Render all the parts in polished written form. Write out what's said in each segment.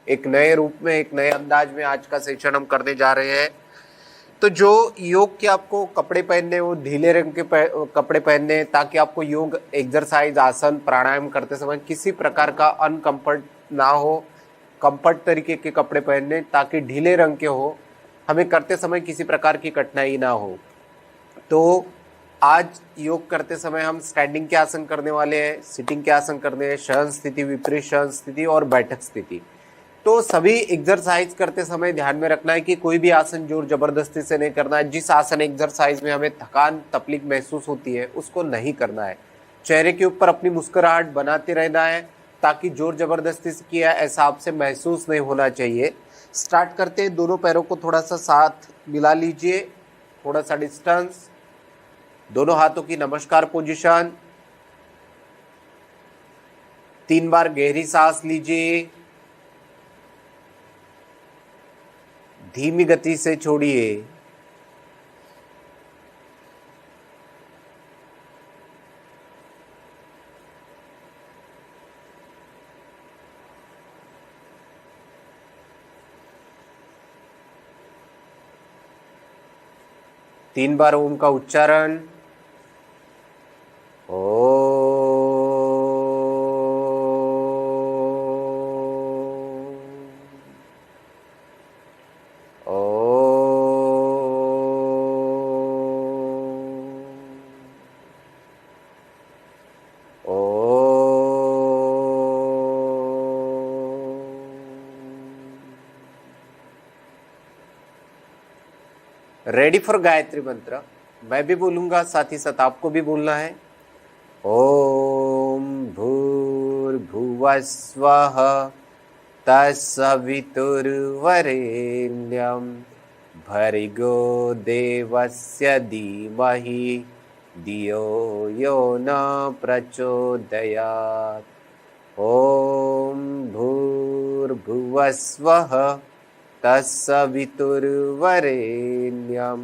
एक नए रूप में, एक नए अंदाज में आज का सेशन हम करने जा रहे हैं। तो जो योग के आपको कपड़े पहनने, वो ढीले रंग के कपड़े पहनने, ताकि आपको योग एक्सरसाइज, आसन, प्राणायाम करते समय किसी प्रकार का अनकंफर्ट ना हो। कंफर्ट तरीके के कपड़े पहनने, ताकि ढीले रंग के हो, हमें करते समय किसी प्रकार की कठिनाई ना हो। तो आज योग करते समय हम स्टैंडिंग के आसन करने वाले हैं, सिटिंग के आसन करने हैं, शयन स्थिति, विपरीत शयन स्थिति और बैठक स्थिति। तो सभी एक्सरसाइज करते समय ध्यान में रखना है कि कोई भी आसन जोर जबरदस्ती से नहीं करना है। जिस आसन एक्सरसाइज में हमें थकान, तकलीफ महसूस होती है, उसको नहीं करना है। चेहरे के ऊपर अपनी मुस्कुराहट बनाते रहना है, ताकि जोर जबरदस्ती से किया ऐसा आपसे महसूस नहीं होना चाहिए। स्टार्ट करते हैं। दोनों पैरों को थोड़ा सा साथ मिला लीजिए, थोड़ा सा डिस्टेंस। दोनों हाथों की नमस्कार पोजीशन। 3 बार गहरी सांस लीजिए, धीमी गति से छोड़िए। तीन बार ओम का उच्चारण। रेडी फॉर गायत्री मंत्र। मैं भी बोलूंगा, साथ ही साथ आपको भी बोलना है। ओम भूर्भुवस्वः तत्सवितुर्वरेण्यं भर्गो देवस्य धीमहि धियो यो न प्रचोदयात्। ओम भूर्भुवस्वः तत्सवितुर्वरेण्यं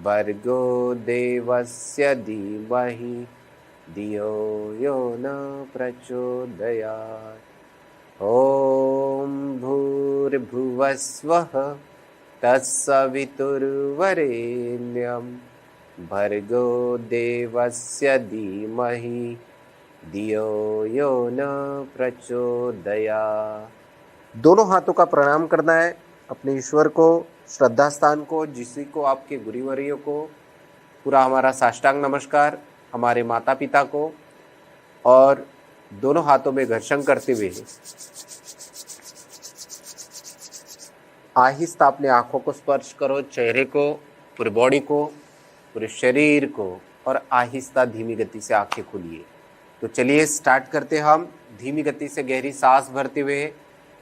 भर्गो देवस्य धीमहि धियो यो न प्रचोदयात्। ओम भूर्भुवस्वः तत्सवितुर्वरेण्यं भर्गो देवस्य धीमहि धियो यो न प्रचोदयात्। दोनों हाथों का प्रणाम करना है अपने ईश्वर को, श्रद्धा स्थान को, जिसी को, आपके गुरुवर्यों को। पूरा हमारा साष्टांग नमस्कार हमारे माता पिता को, और दोनों हाथों में घर्षण करते हुए आहिस्ता अपने आंखों को स्पर्श करो, चेहरे को, पूरी बॉडी को, पूरे शरीर को, और आहिस्ता धीमी गति से आंखें खोलिए। तो चलिए स्टार्ट करते हैं। हम धीमी गति से गहरी सांस भरते हुए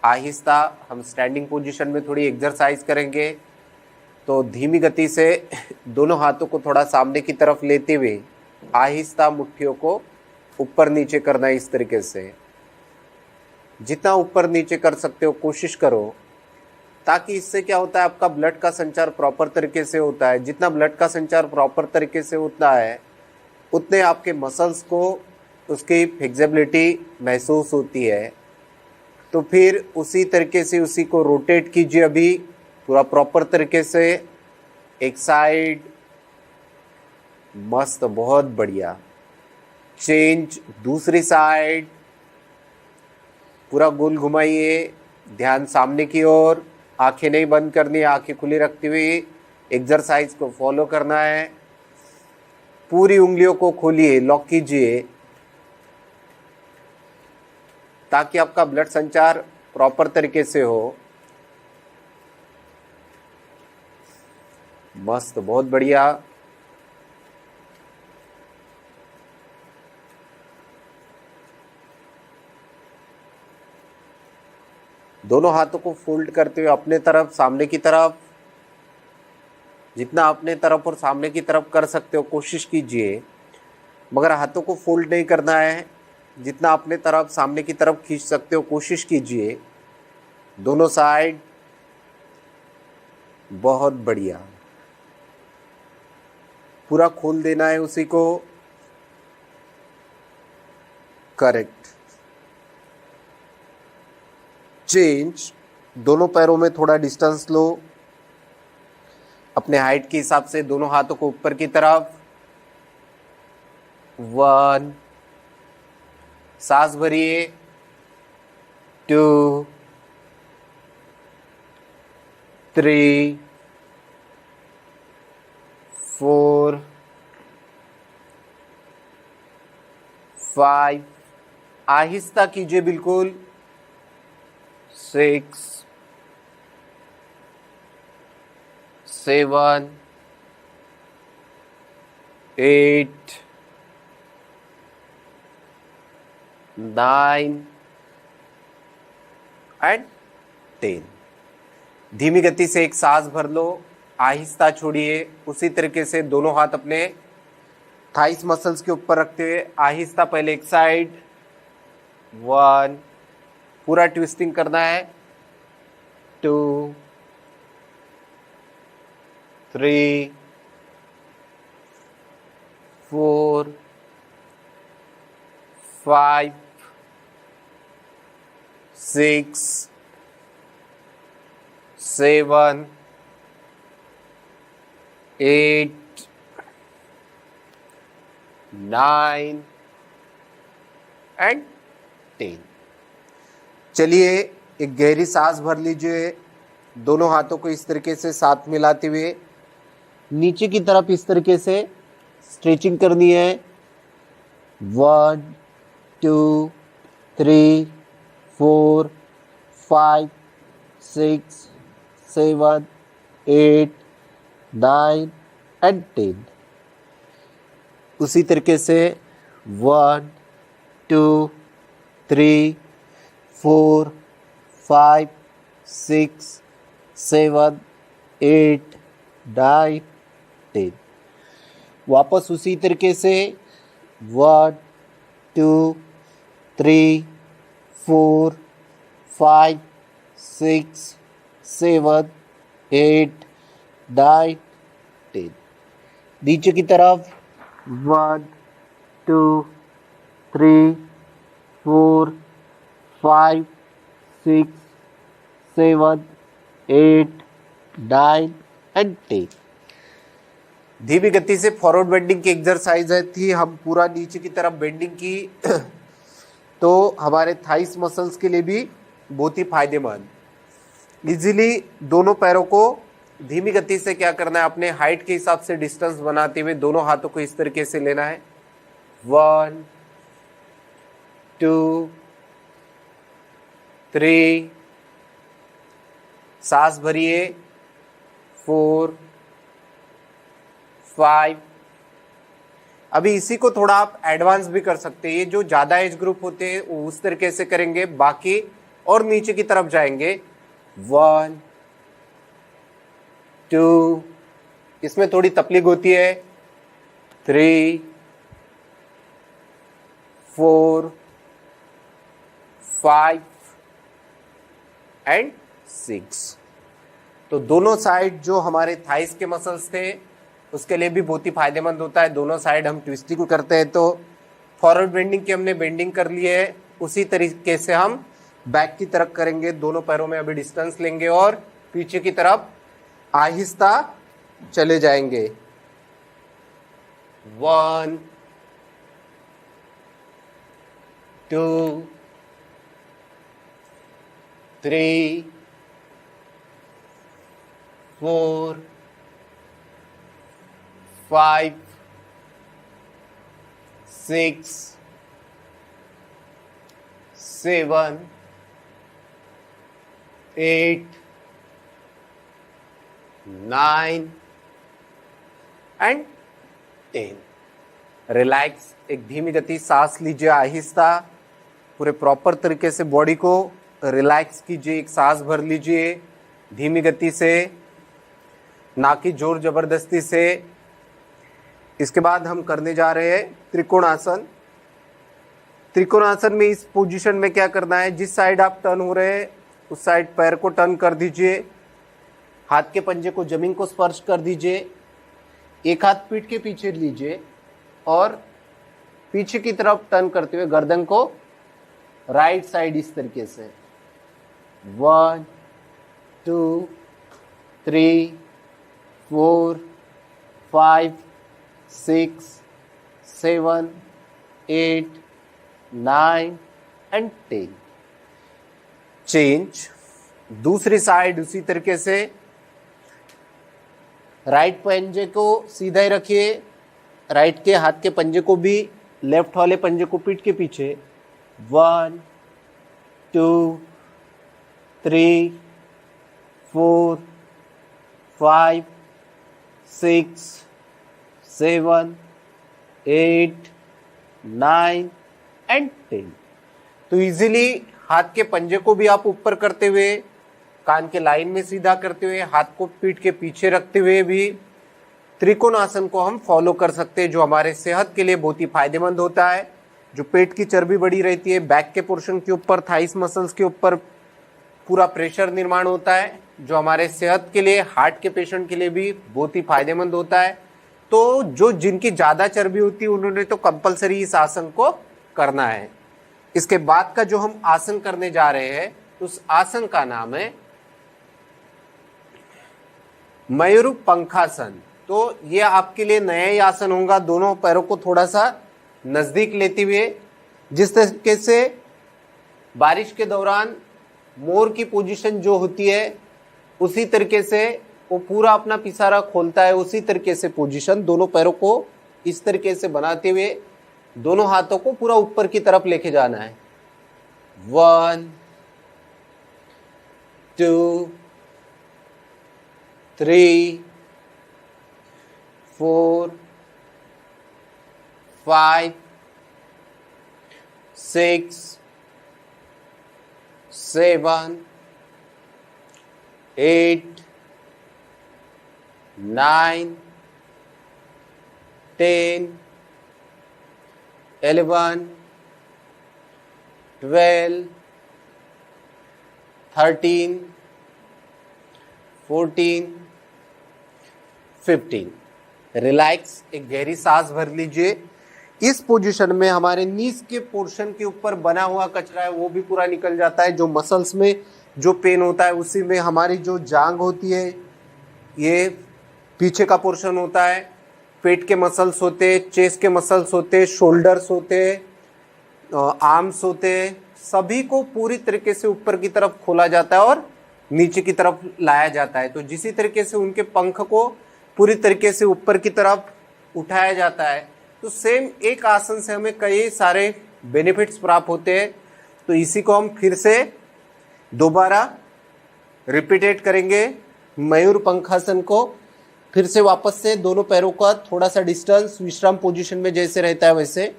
आहिस्ता हम स्टैंडिंग पोजीशन में थोड़ी एक्सरसाइज करेंगे। तो धीमी गति से दोनों हाथों को थोड़ा सामने की तरफ लेते हुए आहिस्ता मुट्ठियों को ऊपर नीचे करना है। इस तरीके से जितना ऊपर नीचे कर सकते हो कोशिश करो, ताकि इससे क्या होता है, आपका ब्लड का संचार प्रॉपर तरीके से होता है। जितना ब्लड का संचार प्रॉपर तरीके से होता है, उतने आपके मसल्स को उसकी फ्लेक्सिबिलिटी महसूस होती है। तो फिर उसी तरीके से उसी को रोटेट कीजिए। अभी पूरा प्रॉपर तरीके से एक साइड, मस्त, बहुत बढ़िया। चेंज, दूसरी साइड, पूरा गोल घुमाइए। ध्यान सामने की ओर, आंखें नहीं बंद करनी, आंखें खुली रखते हुए एक्सरसाइज को फॉलो करना है। पूरी उंगलियों को खोलिए, लॉक कीजिए, ताकि आपका ब्लड संचार प्रॉपर तरीके से हो। मस्त, बहुत बढ़िया। दोनों हाथों को फोल्ड करते हुए अपने तरफ, सामने की तरफ, जितना अपने तरफ और सामने की तरफ कर सकते हो कोशिश कीजिए, मगर हाथों को फोल्ड नहीं करना है। जितना अपने तरफ, सामने की तरफ खींच सकते हो कोशिश कीजिए। दोनों साइड, बहुत बढ़िया। पूरा खोल देना है उसी को। करेक्ट। चेंज, दोनों पैरों में थोड़ा डिस्टेंस लो, अपने हाइट के हिसाब से दोनों हाथों को ऊपर की तरफ। 1, सांस भरिए। 2, 3, 4, 5, आहिस्ता कीजिए बिल्कुल। 6, 7, 8, 9 एंड 10। धीमी गति से एक सांस भर लो, आहिस्ता छोड़िए। उसी तरीके से दोनों हाथ अपने थाइस मसल्स के ऊपर रखते हुए आहिस्ता पहले एक साइड। 1, पूरा ट्विस्टिंग करना है। 2, 3, 4, 5, 6, 7, 8, 9 एंड 10। चलिए एक गहरी सांस भर लीजिए, दोनों हाथों को इस तरीके से साथ मिलाते हुए नीचे की तरफ इस तरीके से स्ट्रेचिंग करनी है। 1, 2, 3, 4, 5, 6, 7, 8, 9 एंड 10। उसी तरीके से 1, 2, 3, 4, 5, 6, 7, 8, 9, 10। वापस उसी तरीके से 1, 2, 3, 4, 5, 6, 7, 8, 9, 10। नीचे की तरफ 1, 2, 3, 4, 5, 6, 7, 8, 9 एंड 10। धीमी गति से फॉरवर्ड बेंडिंग की एक्सरसाइज है थी, हम पूरा नीचे की तरफ बेंडिंग की तो हमारे थाइस मसल्स के लिए भी बहुत ही फायदेमंद। इजीली दोनों पैरों को धीमी गति से क्या करना है, अपने हाइट के हिसाब से डिस्टेंस बनाते हुए दोनों हाथों को इस तरीके से लेना है। 1, 2, 3, सांस भरिए। 4, 5। अभी इसी को थोड़ा आप एडवांस भी कर सकते हैं, ये जो ज्यादा एज ग्रुप होते हैं वो उस तरीके से करेंगे, बाकी और नीचे की तरफ जाएंगे। 1, 2, इसमें थोड़ी तकलीफ होती है। 3, 4, 5 एंड 6। तो दोनों साइड जो हमारे थाइस के मसल्स थे उसके लिए भी बहुत ही फायदेमंद होता है। दोनों साइड हम ट्विस्टिंग करते हैं तो फॉरवर्ड बेंडिंग की हमने बेंडिंग कर ली है, उसी तरीके से हम बैक की तरफ करेंगे। दोनों पैरों में अभी डिस्टेंस लेंगे और पीछे की तरफ आहिस्ता चले जाएंगे। 1, 2, 3, 4, 5, 6, 7, 8, 9 एंड 10। रिलैक्स, एक धीमी गति सांस लीजिए, आहिस्ता पूरे प्रॉपर तरीके से बॉडी को रिलैक्स कीजिए। एक सांस भर लीजिए धीमी गति से, ना कि जोर जबरदस्ती से। इसके बाद हम करने जा रहे हैं त्रिकोणासन। त्रिकोणासन में इस पोजीशन में क्या करना है, जिस साइड आप टर्न हो रहे हैं उस साइड पैर को टर्न कर दीजिए, हाथ के पंजे को जमीन को स्पर्श कर दीजिए, एक हाथ पीठ के पीछे लीजिए और पीछे की तरफ टर्न करते हुए गर्दन को राइट साइड इस तरीके से। 1, 2 3 4 5 6 7 8 9 एंड 10। चेंज। दूसरी साइड उसी तरीके से राइट पंजे को सीधा ही रखिए, राइट के हाथ के पंजे को भी लेफ्ट वाले पंजे को पीठ के पीछे। 1 2 3 4 5 6 7 8 9 एंड 10। तो इजीली हाथ के पंजे को भी आप ऊपर करते हुए, कान के लाइन में सीधा करते हुए, हाथ को पीठ के पीछे रखते हुए भी त्रिकोण आसन को हम फॉलो कर सकते हैं, जो हमारे सेहत के लिए बहुत ही फायदेमंद होता है। जो पेट की चर्बी बढ़ी रहती है, बैक के पोर्शन के ऊपर, थाइस मसल्स के ऊपर पूरा प्रेशर निर्माण होता है, जो हमारे सेहत के लिए, हार्ट के पेशेंट के लिए भी बहुत ही फायदेमंद होता है। तो जो जिनकी ज़्यादा चर्बी होती है उन्होंने तो कंपलसरी इस आसन को करना है। इसके बाद का जो हम आसन करने जा रहे हैं, उस आसन का नाम है मयूर पंखासन। तो ये आपके लिए नया ही आसन होगा। दोनों पैरों को थोड़ा सा नजदीक लेते हुए, जिस तरीके से बारिश के दौरान मोर की पोजीशन जो होती है, उसी तरीके से वो पूरा अपना पिसारा खोलता है, उसी तरीके से पोजीशन दोनों पैरों को इस तरीके से बनाते हुए दोनों हाथों को पूरा ऊपर की तरफ लेके जाना है। 1 2 3 4 5 6 7 8 9 10 11 12 13 14 15। रिलैक्स, एक गहरी सांस भर लीजिए। इस पोजीशन में हमारे नीज के पोर्शन के ऊपर बना हुआ कचरा है वो भी पूरा निकल जाता है। जो मसल्स में जो पेन होता है, उसी में हमारी जो जांघ होती है, ये पीछे का पोर्शन होता है, पेट के मसल्स होते, चेस्ट के मसल्स होते, शोल्डर्स होते, आर्म्स होते, सभी को पूरी तरीके से ऊपर की तरफ खोला जाता है और नीचे की तरफ लाया जाता है। तो जिसी तरीके से उनके पंख को पूरी तरीके से ऊपर की तरफ उठाया जाता है, तो सेम एक आसन से हमें कई सारे बेनिफिट्स प्राप्त होते हैं। तो इसी को हम फिर से दोबारा रिपीटेट करेंगे। मयूर पंखासन को फिर से वापस से दोनों पैरों का थोड़ा सा डिस्टेंस विश्राम पोजीशन में जैसे रहता है वैसे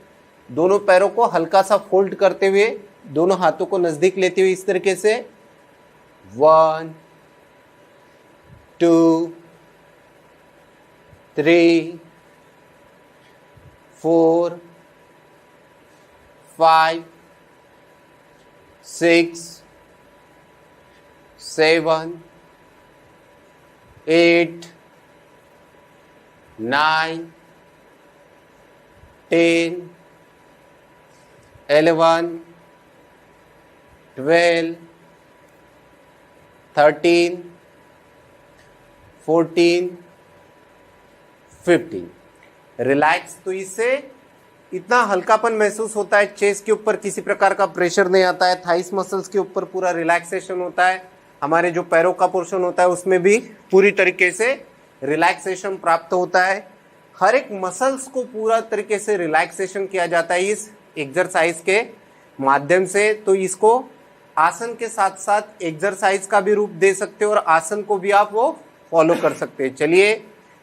दोनों पैरों को हल्का सा फोल्ड करते हुए, दोनों हाथों को नजदीक लेते हुए इस तरीके से 1 2 3 4 5 6 7 8 9 10 11 12 13 14 15। रिलैक्स। तो इससे इतना हल्कापन महसूस होता है, चेस्ट के ऊपर किसी प्रकार का प्रेशर नहीं आता है, थाइस मसल्स के ऊपर पूरा रिलैक्सेशन होता है, हमारे जो पैरों का पोर्शन होता है उसमें भी पूरी तरीके से रिलैक्सेशन प्राप्त होता है। हर एक मसल्स को पूरा तरीके से रिलैक्सेशन किया जाता है इस एक्सरसाइज के माध्यम से। तो इसको आसन के साथ साथ एक्सरसाइज का भी रूप दे सकते हो और आसन को भी आप वो फॉलो कर सकते हैं। चलिए,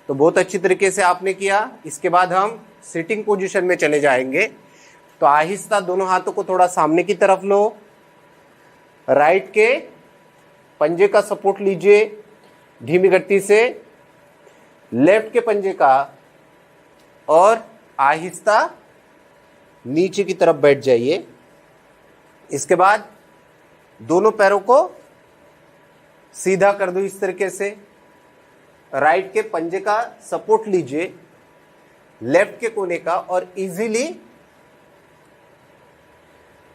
तो बहुत अच्छी तरीके से आपने किया। इसके बाद हम सिटिंग पोजीशन में चले जाएंगे। तो आहिस्ता दोनों हाथों को थोड़ा सामने की तरफ लो, राइट के पंजे का सपोर्ट लीजिए धीमी गति से, लेफ्ट के पंजे का, और आहिस्ता नीचे की तरफ बैठ जाइए। इसके बाद दोनों पैरों को सीधा कर दो इस तरीके से, राइट के पंजे का सपोर्ट लीजिए लेफ्ट के कोने का और इजीली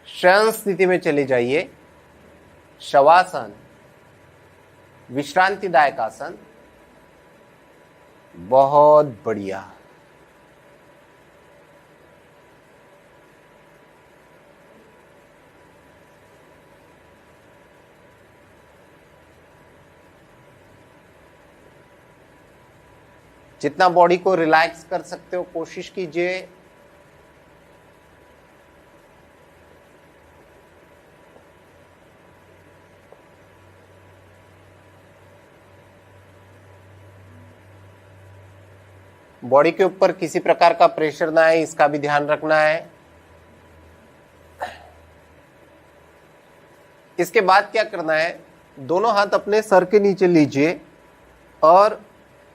शयन स्थिति में चले जाइए, शवासन। विश्रांतिदायक आसन। बहुत बढ़िया। जितना बॉडी को रिलैक्स कर सकते हो कोशिश कीजिए। बॉडी के ऊपर किसी प्रकार का प्रेशर ना आए, इसका भी ध्यान रखना है। इसके बाद क्या करना है, दोनों हाथ अपने सर के नीचे लीजिए और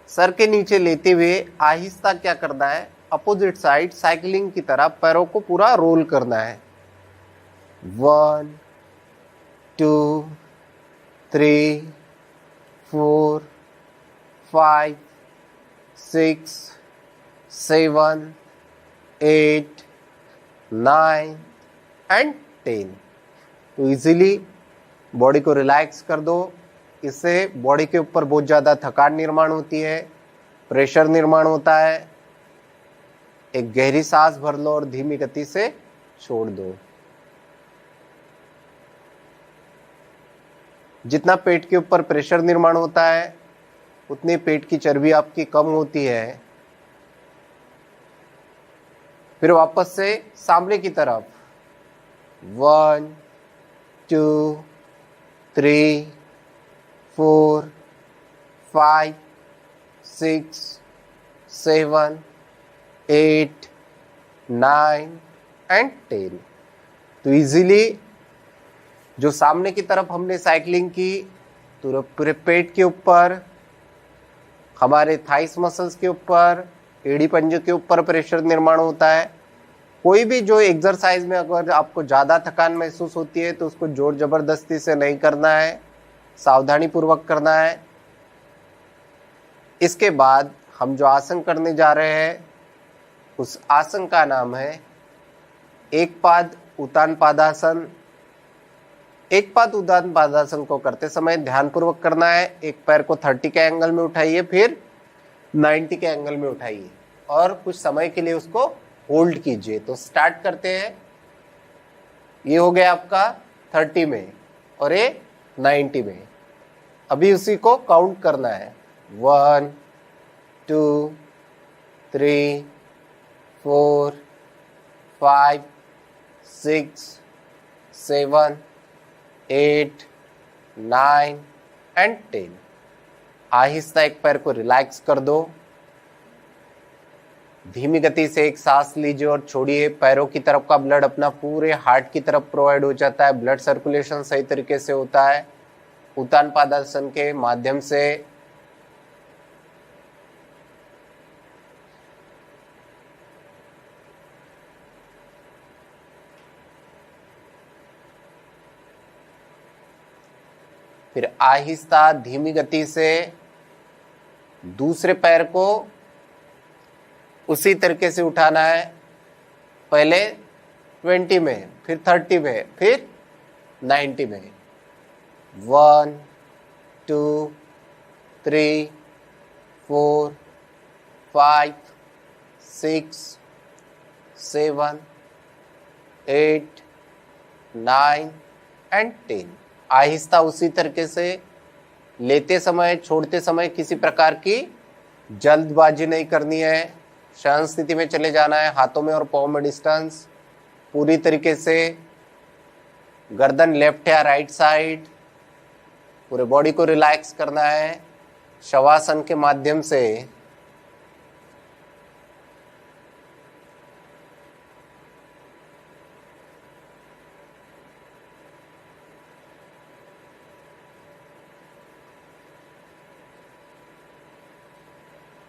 सर के नीचे लेते हुए आहिस्ता क्या करना है, अपोजिट साइड साइकिलिंग की तरह पैरों को पूरा रोल करना है। 1 2 3 4 5 6 7 8 9 एंड 10। तो इजीली बॉडी को रिलैक्स कर दो। इससे बॉडी के ऊपर बहुत ज़्यादा थकान निर्माण होती है, प्रेशर निर्माण होता है। एक गहरी सांस भर लो और धीमी गति से छोड़ दो। जितना पेट के ऊपर प्रेशर निर्माण होता है उतनी पेट की चर्बी आपकी कम होती है। फिर वापस से सामने की तरफ 1 2 3 4 5 6 7 8 9 एंड 10। तो इजीली जो सामने की तरफ हमने साइकिलिंग की तो पूरे पेट के ऊपर, हमारे थाइस मसल्स के ऊपर, एड़ी पंजे के ऊपर प्रेशर निर्माण होता है। कोई भी जो एक्सरसाइज में अगर आपको ज़्यादा थकान महसूस होती है तो उसको जोर जबरदस्ती से नहीं करना है, सावधानी पूर्वक करना है। इसके बाद हम जो आसन करने जा रहे हैं उस आसन का नाम है एक पाद उत्तान पादासन। एक पाद उत्तान पादासन को करते समय ध्यानपूर्वक करना है। एक पैर को 30 के एंगल में उठाइए, फिर 90 के एंगल में उठाइए और कुछ समय के लिए उसको होल्ड कीजिए। तो स्टार्ट करते हैं। ये हो गया आपका 30 में और ये 90 में। अभी उसी को काउंट करना है। 1 2 3 4 5 6 7 8 9 एंड 10। आहिस्ता एक पैर को रिलैक्स कर दो। धीमी गति से एक सांस लीजिए और छोड़िए। पैरों की तरफ का ब्लड अपना पूरे हार्ट की तरफ प्रोवाइड हो जाता है। ब्लड सर्कुलेशन सही तरीके से होता है उत्तान पादासन के माध्यम से। फिर आहिस्ता धीमी गति से दूसरे पैर को उसी तरीके से उठाना है। पहले 20 में, फिर 30 में, फिर 90 में। 1 2 3 4 5 6 7 8 9 एंड 10। आहिस्ता उसी तरीके से लेते समय, छोड़ते समय किसी प्रकार की जल्दबाजी नहीं करनी है। शयन स्थिति में चले जाना है। हाथों में और पाँव में डिस्टेंस पूरी तरीके से। गर्दन लेफ्ट या राइट साइड, पूरे बॉडी को रिलैक्स करना है शवासन के माध्यम से।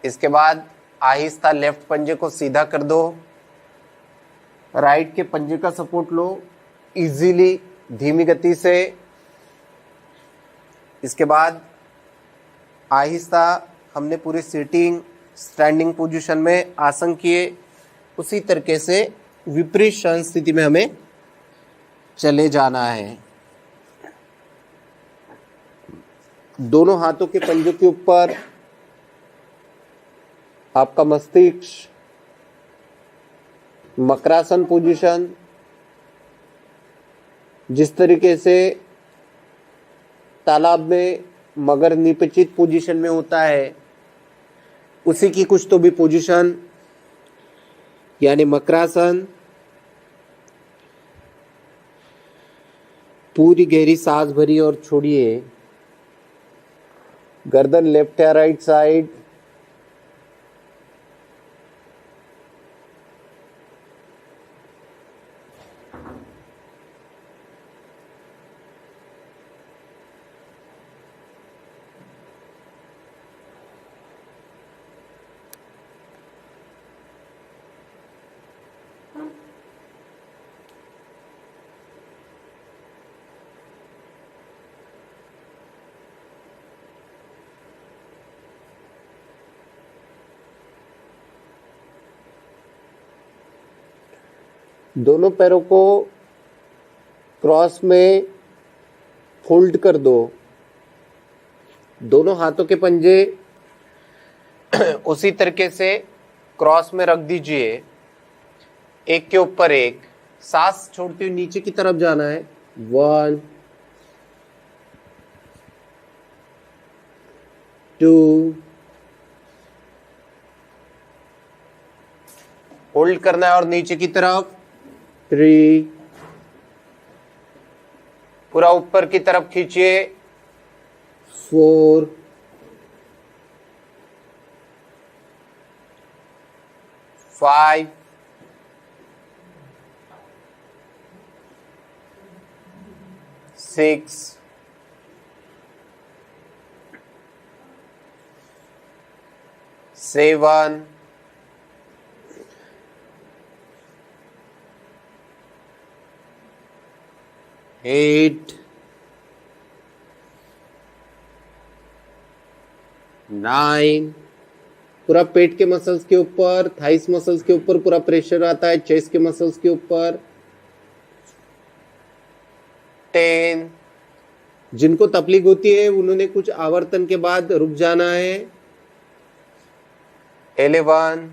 इसके बाद आहिस्ता लेफ्ट पंजे को सीधा कर दो। राइट के पंजे का सपोर्ट लो इजीली, धीमी गति से। इसके बाद आहिस्ता हमने पूरी सिटिंग स्टैंडिंग पोजीशन में आसन किए, उसी तरीके से विपरीत शयन स्थिति में हमें चले जाना है। दोनों हाथों के पंजों के ऊपर आपका मस्तिष्क, मकरासन पोजीशन। जिस तरीके से तालाब में मगर निपचित पोजीशन में होता है, उसी की कुछ तो भी पोजीशन, यानी मकरासन। पूरी गहरी सांस भरी और छोड़िए। गर्दन लेफ्ट या राइट साइड, दोनों पैरों को क्रॉस में फोल्ड कर दो। दोनों हाथों के पंजे उसी तरीके से क्रॉस में रख दीजिए, एक के ऊपर एक। सांस छोड़ते हुए नीचे की तरफ जाना है। 1 2, होल्ड करना है और नीचे की तरफ 3, पूरा ऊपर की तरफ खींचिए 4, 5, 6, 7, 8, 9। पूरा पेट के मसल्स के ऊपर, थाइस मसल्स के ऊपर पूरा प्रेशर आता है, चेस्ट के मसल्स के ऊपर। 10। जिनको तकलीफ होती है उन्होंने कुछ आवर्तन के बाद रुक जाना है। 11,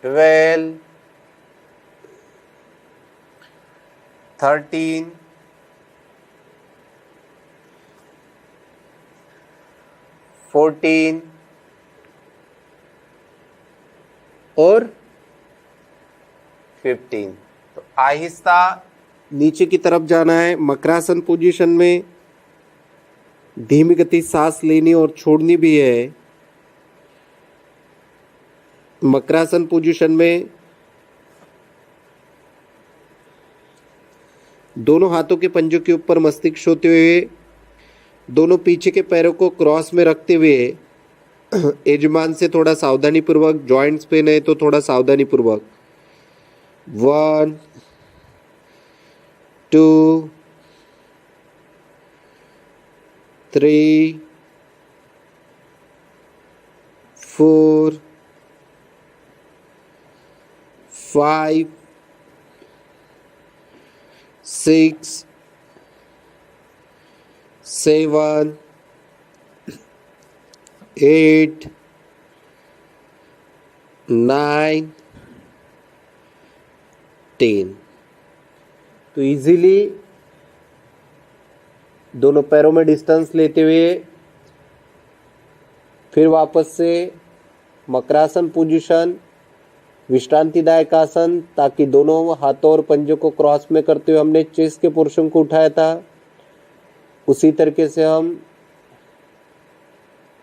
12, 13, 14 और 15। तो आहिस्ता नीचे की तरफ जाना है। मकरासन पोजीशन में धीमी गति सांस लेनी और छोड़नी भी है। मकरासन पोजीशन में दोनों हाथों के पंजों के ऊपर मस्तिष्क होते हुए, दोनों पीछे के पैरों को क्रॉस में रखते हुए यजमान से थोड़ा सावधानी पूर्वक, जॉइंट्स पे नहीं तो थोड़ा सावधानी पूर्वक 1 2 3 4 5 6 7 8 9 10। तो इजीली दोनों पैरों में डिस्टेंस लेते हुए फिर वापस से मकरासन पोजीशन, विश्रांतिदायक आसन, ताकि दोनों हाथों और पंजों को क्रॉस में करते हुए हमने चेस्ट के पोर्शन को उठाया था, उसी तरीके से हम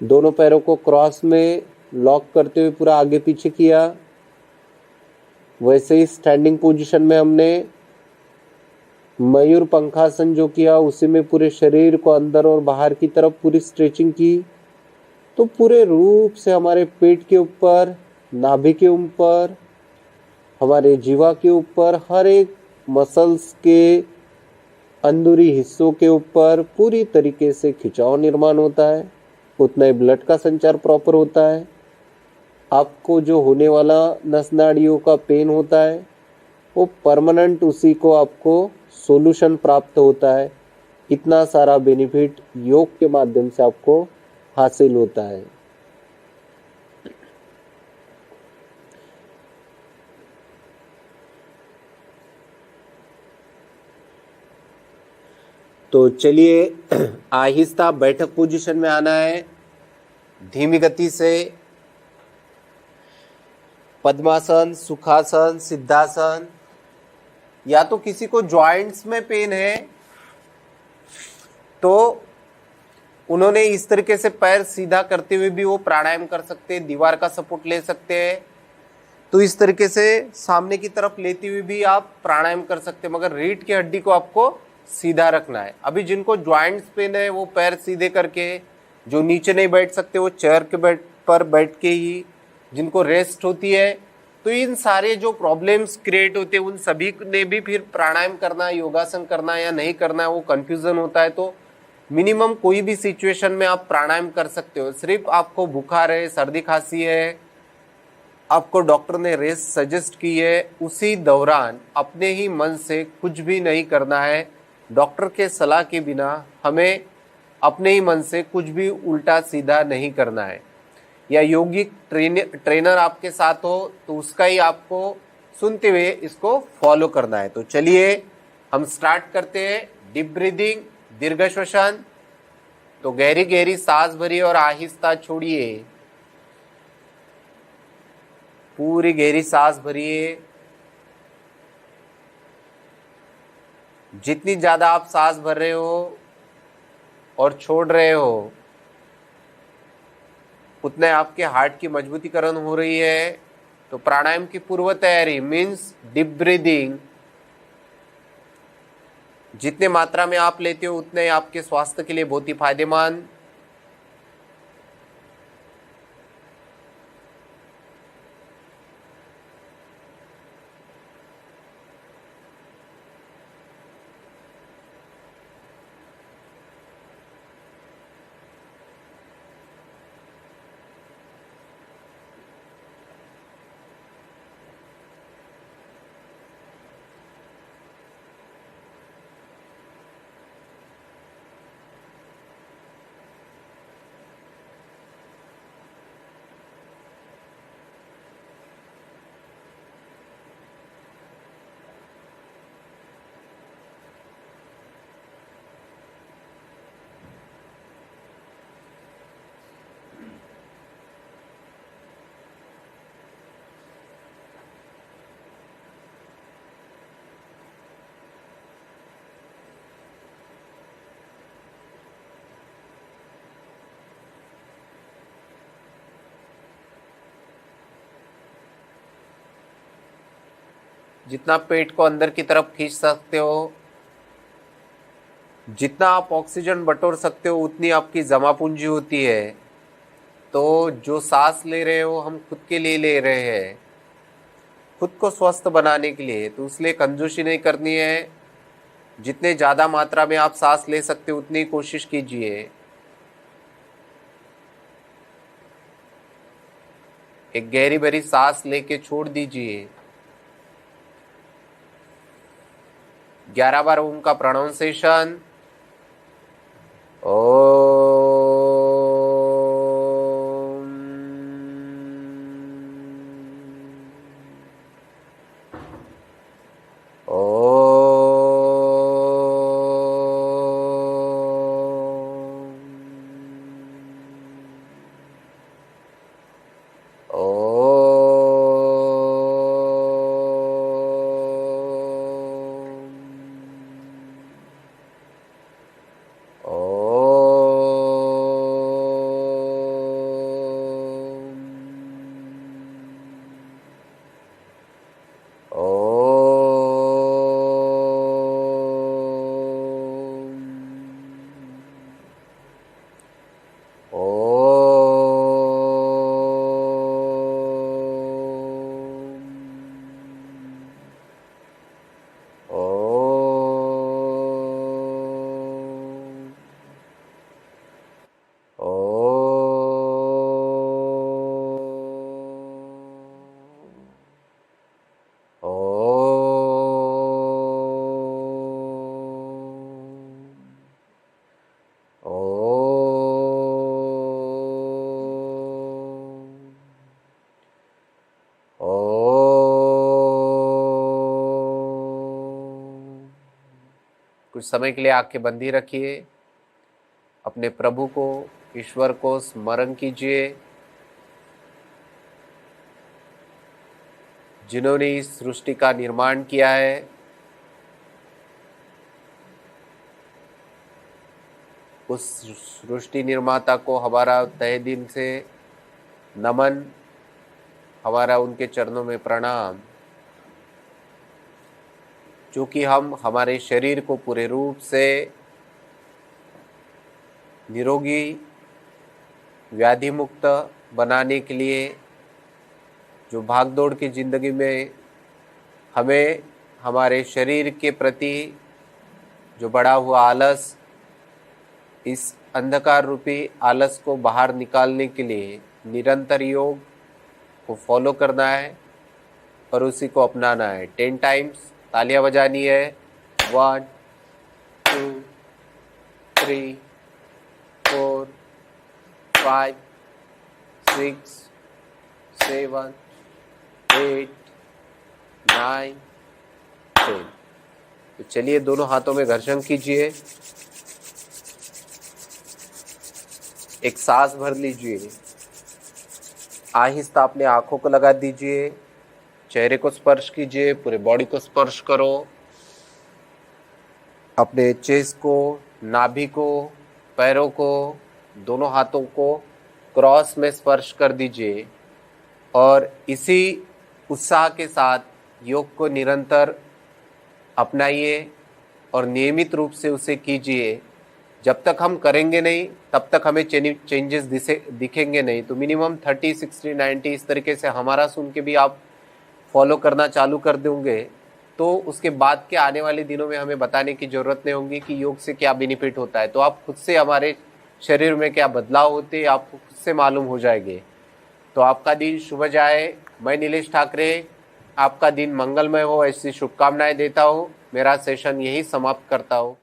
दोनों पैरों को क्रॉस में लॉक करते हुए पूरा आगे पीछे किया। वैसे ही स्टैंडिंग पोजीशन में हमने मयूर पंखासन जो किया, उसी में पूरे शरीर को अंदर और बाहर की तरफ पूरी स्ट्रेचिंग की। तो पूरे रूप से हमारे पेट के ऊपर, नाभि के ऊपर, हमारे जीवा के ऊपर, हर एक मसल्स के अंदरूनी हिस्सों के ऊपर पूरी तरीके से खिंचाव निर्माण होता है, उतना ही ब्लड का संचार प्रॉपर होता है। आपको जो होने वाला नस नाड़ियों का पेन होता है वो परमानेंट, उसी को आपको सॉल्यूशन प्राप्त होता है। इतना सारा बेनिफिट योग के माध्यम से आपको हासिल होता है। तो चलिए आहिस्ता बैठक पोजीशन में आना है, धीमी गति से। पद्मासन, सुखासन, सिद्धासन। या तो किसी को जॉइंट्स में पेन है तो उन्होंने इस तरीके से पैर सीधा करते हुए भी वो प्राणायाम कर सकते हैं, दीवार का सपोर्ट ले सकते हैं। तो इस तरीके से सामने की तरफ लेते हुए भी आप प्राणायाम कर सकते हैं, मगर रीढ़ की हड्डी को आपको सीधा रखना है। अभी जिनको ज्वाइंट्स पेन है वो पैर सीधे करके, जो नीचे नहीं बैठ सकते वो चेयर के पर बैठ के ही, जिनको रेस्ट होती है, तो इन सारे जो प्रॉब्लम्स क्रिएट होते हैं उन सभी ने भी फिर प्राणायाम करना, योगासन करना या नहीं करना है, वो कंफ्यूजन होता है। तो मिनिमम कोई भी सिचुएशन में आप प्राणायाम कर सकते हो। सिर्फ आपको बुखार है, सर्दी खांसी है, आपको डॉक्टर ने रेस्ट सजेस्ट की है, उसी दौरान अपने ही मन से कुछ भी नहीं करना है। डॉक्टर के सलाह के बिना हमें अपने ही मन से कुछ भी उल्टा सीधा नहीं करना है। या योगिक ट्रेनर आपके साथ हो तो उसका ही आपको सुनते हुए इसको फॉलो करना है। तो चलिए हम स्टार्ट करते हैं। डीप ब्रीदिंग, दीर्घ श्वसन। तो गहरी गहरी सांस भरिए और आहिस्ता छोड़िए। पूरी गहरी सांस भरिए। जितनी ज्यादा आप सांस भर रहे हो और छोड़ रहे हो उतने आपके हार्ट की मजबूतीकरण हो रही है। तो प्राणायाम की पूर्व तैयारी मीन्स डीप ब्रीदिंग जितने मात्रा में आप लेते हो उतने आपके स्वास्थ्य के लिए बहुत ही फायदेमंद। जितना पेट को अंदर की तरफ खींच सकते हो, जितना आप ऑक्सीजन बटोर सकते हो उतनी आपकी जमा पूंजी होती है। तो जो सांस ले रहे हो हम खुद के लिए ले रहे हैं, खुद को स्वस्थ बनाने के लिए, तो इसलिए कंजूसी नहीं करनी है। जितने ज़्यादा मात्रा में आप सांस ले सकते हो उतनी कोशिश कीजिए। एक गहरी भरी सांस लेके छोड़ दीजिए। 11 बार ओम का प्रोनाउंसिएशन। कुछ समय के लिए आंखें बंदी रखिए, अपने प्रभु को, ईश्वर को स्मरण कीजिए जिन्होंने इस सृष्टि का निर्माण किया है। उस सृष्टि निर्माता को हमारा तहे दिल से नमन, हमारा उनके चरणों में प्रणाम, क्योंकि हम हमारे शरीर को पूरे रूप से निरोगी, व्याधि मुक्त बनाने के लिए, जो भागदौड़ की जिंदगी में हमें हमारे शरीर के प्रति जो बढ़ा हुआ आलस, इस अंधकार रूपी आलस को बाहर निकालने के लिए निरंतर योग को फॉलो करना है और उसी को अपनाना है। 10 टाइम्स तालियां बजानी है। 1 2 3 4 5 6 7 8 9 10। तो चलिए दोनों हाथों में घर्षण कीजिए, एक सांस भर लीजिए, आहिस्ता अपने आंखों को लगा दीजिए, चेहरे को स्पर्श कीजिए, पूरे बॉडी को स्पर्श करो, अपने चेस्ट को, नाभि को, पैरों को, दोनों हाथों को क्रॉस में स्पर्श कर दीजिए और इसी उत्साह के साथ योग को निरंतर अपनाइए और नियमित रूप से उसे कीजिए। जब तक हम करेंगे नहीं तब तक हमें चेंजेस दिखेंगे नहीं। तो मिनिमम 30 60 90 इस तरीके से हमारा सुन के भी आप फॉलो करना चालू कर दोगे तो उसके बाद के आने वाले दिनों में हमें बताने की ज़रूरत नहीं होगी कि योग से क्या बेनिफिट होता है। तो आप खुद से हमारे शरीर में क्या बदलाव होते हैं आपको खुद से मालूम हो जाएंगे। तो आपका दिन शुभ जाए। मैं नीलेश ठाकरे आपका दिन मंगलमय हो ऐसी शुभकामनाएं देता हूँ। मेरा सेशन यही समाप्त करता हूँ।